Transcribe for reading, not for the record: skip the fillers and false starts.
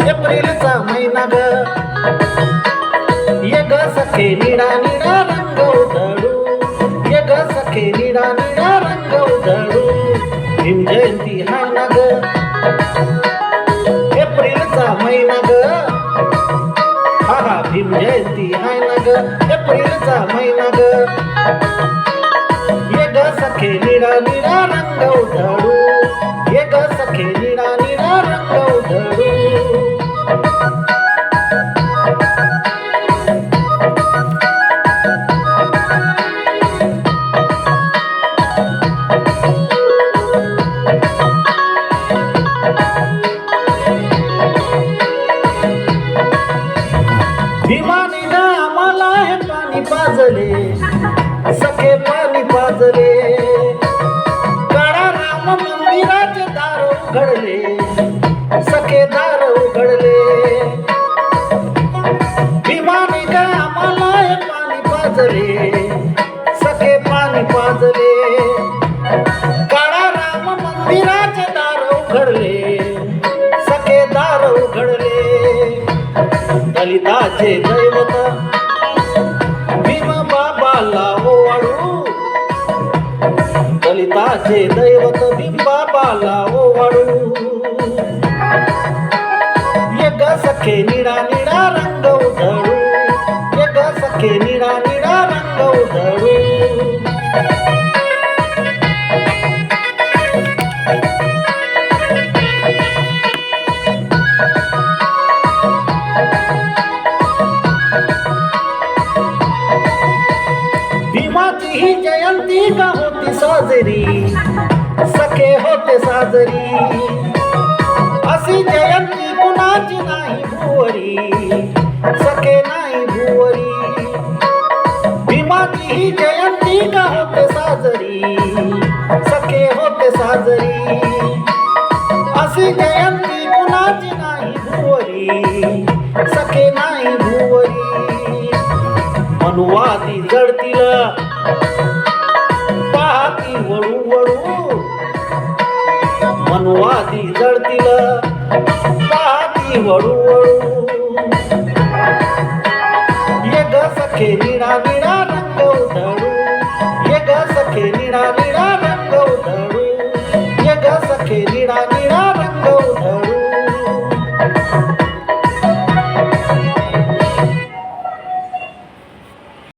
एप्रिलचा महिना ग, ये ग सखे निळा निळा रंग उधळू, ये ग सखे निळा निळा रंग उधळू. भीम जयंती हाय ना ग, एप्रिलचा महिना ग, हा हा भीम जयंती हाय ना ग, एप्रिलचा महिना ग. ये ग सखे निळा निळा रंग उधळू, ये ग सखे निळा निळा रंग उधळू. भीमाने ग आम्हाला हे पाणी पाजले, सखे पाणी पाजले. काळा राम मंदिराचे दार उघडले, सखे दार उघडले. भीमाने ग आम्हाला हे पाणी पाजले, सखे पाणी पाजले. काळा राम मंदिराचे दार उघडले, सखे दार उघडले. दलिताचे दैवत भीम बाबाला ओवाळू, दलिताचे दैवत भीम बाबाला ओवाळू. ये ग सखे निळा निळा रंग उधळू, ये ग सखे निळा निळा रंग उधळू. भीमाची ही जयंती का होती साजरी, सखे होते साजरी. अशी जयंती कुणाची नाही भुवरी, सखे नाही भुवरी. भीमाची ही जयंती का होते साजरी, सखे होते साजरी. अशी जयंती कुणाची नाही भुवरी, सखे नाही भुवरी. मनुवादी जडतील पाहती वळू वळू, मनुवादी जडतील पाहती वळू वळू. ये ग सखे निळा निळा